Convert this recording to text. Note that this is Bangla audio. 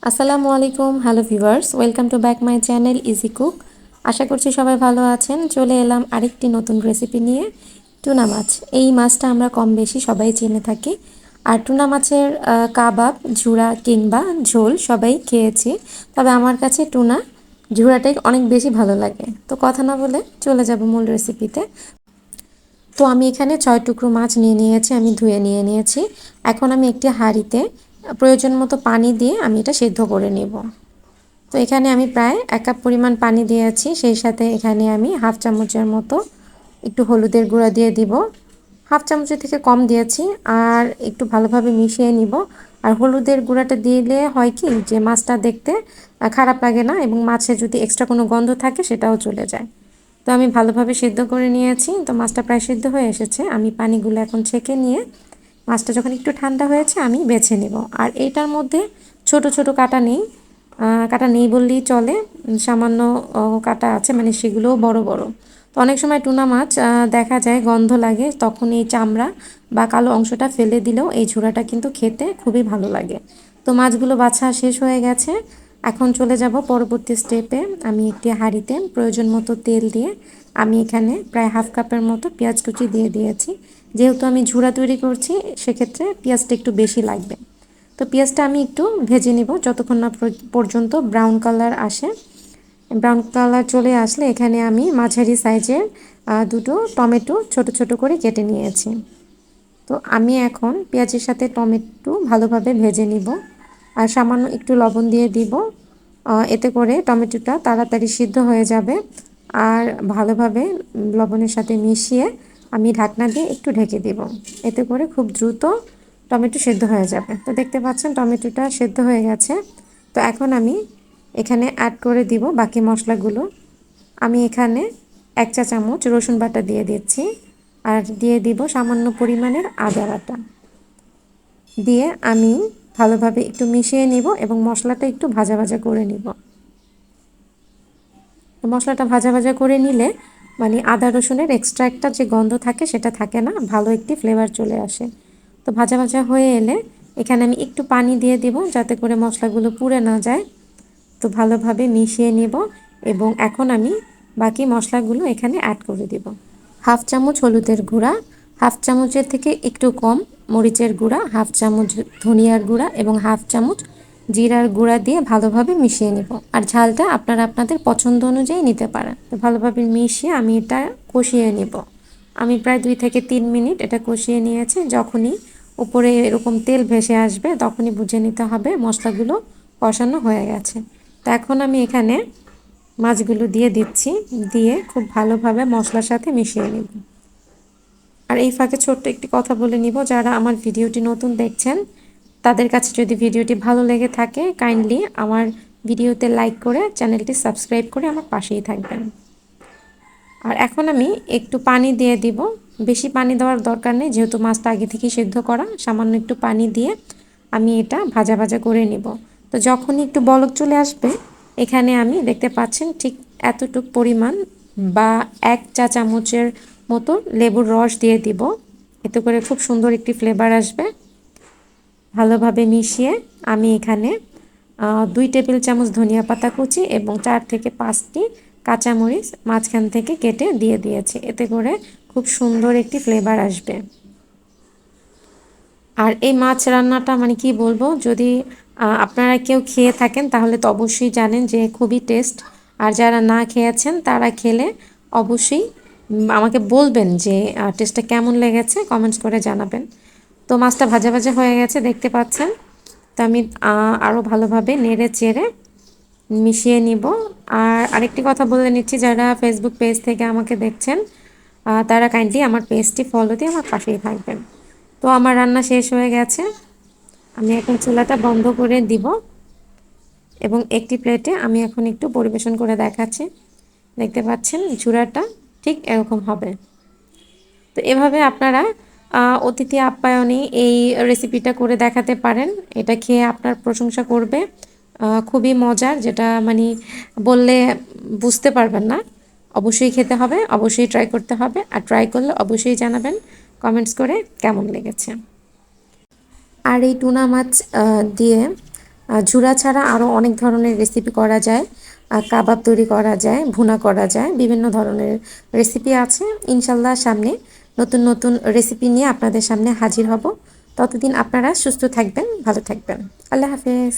আসসালামু আলাইকুম, hello viewers, welcome to back my channel easy cook. আশা করছি সবাই ভালো আছেন। চলে এলাম আরেকটি নতুন রেসিপি নিয়ে। টুনা মাছ, এই মাছটা আমরা কম বেশি সবাই চিনে থাকি। আর টুনা মাছের কাবাব, ঝুরা কিংবা ঝোল সবাই খেয়েছি, তবে আমার কাছে টুনা ঝুরাটাই অনেক বেশি ভালো লাগে। তো কথা না বলে চলে যাব মূল রেসিপিতে। তো আমি এখানে 6 টুকরো মাছ নিয়ে নিয়েছি, আমি ধুয়ে নিয়ে নিয়েছি। এখন আমি একটি হাঁড়িতে প্রয়োজন মতো পানি দিয়ে আমি এটা সেদ্ধ করে নেব। তো এখানে আমি প্রায় 1 কাপ পরিমাণ পানি দিয়েছি, সেই সাথে এখানে আমি হাফ চামচের মতো একটু হলুদের গুঁড়া দিয়ে দিব। হাফ চামচের থেকে কম দিয়েছি। আর একটু ভালোভাবে মিশিয়ে নিব। আর হলুদের গুঁড়াটা দিলে হয় কি, যে মাছটা দেখতে খারাপ লাগে না, এবং মাছে যদি এক্সট্রা কোনো গন্ধ থাকে সেটাও চলে যায়। তো আমি ভালোভাবে সিদ্ধ করে নিয়েছি। তো মাছটা প্রায় সিদ্ধ হয়ে এসেছে। আমি পানিগুলো এখন ছেঁকে নিয়ে মাছটা যখন একটু ঠান্ডা হয়েছে আমি বেছে নেব। আর এইটার মধ্যে ছোট ছোট কাটা নেই, কাটা নেই বললেই চলে। সামান্য কাটা আছে, মানে সেগুলোও বড় বড়। তো অনেক সময় টুনা মাছ দেখা যায় গন্ধ লাগে, তখন এই চামড়া বা কালো অংশটা ফেলে দিলেও এই ঝুরাটা কিন্তু খেতে খুবই ভালো লাগে। তো মাছগুলো বাছা শেষ হয়ে গেছে। এখন চলে যাব পরবর্তী স্টেপে। আমি একটি হাঁড়িতে প্রয়োজন মতো তেল দিয়ে আমি এখানে প্রায় হাফ কাপের মতো পেঁয়াজ কুচি দিয়ে দিয়েছি। যেহেতু আমি ঝুরা তৈরি করছি, সেক্ষেত্রে পেঁয়াজটা একটু বেশি লাগবে। তো পেঁয়াজটা আমি একটু ভেজে নিব যতক্ষণ না পর্যন্ত ব্রাউন কালার আসে। ব্রাউন কালার চলে আসলে এখানে আমি মাঝারি সাইজের দুটো টমেটো ছোট ছোট করে কেটে নিয়েছি। তো আমি এখন পেঁয়াজের সাথে টমেটো ভালোভাবে ভেজে নিব। আর সামান্য একটু লবণ দিয়ে দিব, এতে করে টমেটোটা তাড়াতাড়ি সিদ্ধ হয়ে যাবে। আর ভালোভাবে লবণের সাথে মিশিয়ে আমি ঢাকনা দিয়ে একটু ঢেকে দিব। এতে করে খুব দ্রুত টমেটো সেদ্ধ হয়ে যাবে। তো দেখতে পাচ্ছেন টমেটোটা সেদ্ধ হয়ে গেছে। তো এখন আমি এখানে অ্যাড করে দিব বাকি মশলাগুলো। আমি এখানে 1 চা চামচ রসুন বাটা দিয়ে দিচ্ছি। আর দিয়ে দিব সামান্য পরিমাণের আদা বাটা। দিয়ে আমি ভালোভাবে একটু মিশিয়ে নিব এবং মশলাটা একটু ভাজা ভাজা করে নিব। মশলাটা ভাজা ভাজা করে নিলে মানে আদা রসুনের এক্সট্রা একটা যে গন্ধ থাকে সেটা থাকে না, ভালো একটি ফ্লেভার চলে আসে। তো ভাজা ভাজা হয়ে এলে এখানে আমি একটু পানি দিয়ে দিব, যাতে করে মশলাগুলো পুড়ে না যায়। তো ভালোভাবে মিশিয়ে নেব এবং এখন আমি বাকি মশলাগুলো এখানে অ্যাড করে দেব। হাফ চামচ হলুদের গুঁড়া, হাফ চামচের থেকে একটু কম মরিচের গুঁড়া, হাফ চামচ ধনিয়ার গুঁড়া এবং হাফ চামচ জিরার গুঁড়া দিয়ে ভালোভাবে মিশিয়ে নেব। আর ঝালটা আপনারা আপনাদের পছন্দ অনুযায়ী নিতে পারেন। তো ভালোভাবে মিশিয়ে আমি এটা কষিয়ে নেব। আমি প্রায় 2 থেকে 3 মিনিট এটা কষিয়ে নিয়েছি। যখনই উপরে এরকম তেল ভেসে আসবে তখনই বুঝে নিতে হবে মশলাগুলো কষানো হয়ে গেছে। তো এখন আমি এখানে মাছগুলো দিয়ে দিচ্ছি, দিয়ে খুব ভালোভাবে মশলার সাথে মিশিয়ে নেব। আর এই ফাঁকে ছোট্ট একটি কথা বলে নিব, যারা আমার ভিডিওটি নতুন দেখছেন তাদের কাছে যদি ভিডিওটি ভালো লেগে থাকে, কাইন্ডলি আমার ভিডিওতে লাইক করে চ্যানেলটি সাবস্ক্রাইব করে আমার পাশেই থাকবেন। আর এখন আমি একটু পানি দিয়ে দিব। বেশি পানি দেওয়ার দরকার নেই, যেহেতু মাছটা আগে থেকেই সিদ্ধ করা। সামান্য একটু পানি দিয়ে আমি এটা ভাজা ভাজা করে নিব। তো যখনই একটু বলক চলে আসবে, এখানে আমি দেখতে পাচ্ছেন ঠিক এতটুক পরিমাণ বা 1 চা চামচের মতো লেবুর রস দিয়ে দিব। এতে করে খুব সুন্দর একটি ফ্লেভার আসবে। ভালোভাবে মিশিয়ে আমি এখানে 2 টেবিল চামচ ধনিয়া পাতা কুচি এবং 4 থেকে 5টি কাঁচামরিচ মাঝখান থেকে কেটে দিয়ে দিয়েছি। এতে করে খুব সুন্দর একটি ফ্লেভার আসবে। আর এই মাছ রান্নাটা মানে কি বলবো, যদি আপনারা কেউ খেয়ে থাকেন তাহলে তো অবশ্যই জানেন যে খুবই টেস্ট। আর যারা না খেয়েছেন তারা খেলে অবশ্যই আমাকে বলবেন যে টেস্টটা কেমন লেগেছে, কমেন্টস করে জানাবেন। তো মাছটা ভাজা ভাজা হয়ে গেছে দেখতে পাচ্ছেন। তো আমি আরও ভালোভাবে নেড়ে চেড়ে মিশিয়ে নিব। আর আরেকটি কথা বলে নিচ্ছি, যারা ফেসবুক পেজ থেকে আমাকে দেখছেন তারা কাইন্ডলি আমার পেজটি ফলো দিয়ে আমার পাশেই থাকবেন। তো আমার রান্না শেষ হয়ে গেছে। আমি এখন চুলাটা বন্ধ করে দিব এবং একটি প্লেটে আমি এখন একটু পরিবেশন করে দেখাচ্ছি। দেখতে পাচ্ছেন ঝুরাটা ঠিক এরকম হবে। তো এভাবে আপনারা অতিথি আপ্যায়নে এই রেসিপিটা করে দেখাতে পারেন। এটা খেয়ে আপনার প্রশংসা করবে। খুবই মজার, যেটা মানে বললে বুঝতে পারবেন না। অবশ্যই খেতে হবে, অবশ্যই ট্রাই করতে হবে। আর ট্রাই করলে অবশ্যই জানাবেন কমেন্টস করে কেমন লেগেছে। আর এই টুনা মাছ দিয়ে ঝুরা ছাড়া আরও অনেক ধরনের রেসিপি করা যায়, কাবাব তৈরি করা যায়, ভুনা করা যায়, বিভিন্ন ধরনের রেসিপি আছে। ইনশাল্লাহ সামনে নতুন নতুন রেসিপি নিয়ে আপনাদের সামনে হাজির হব। ততদিন আপনারা সুস্থ থাকবেন, ভালো থাকবেন। আল্লাহ হাফেজ।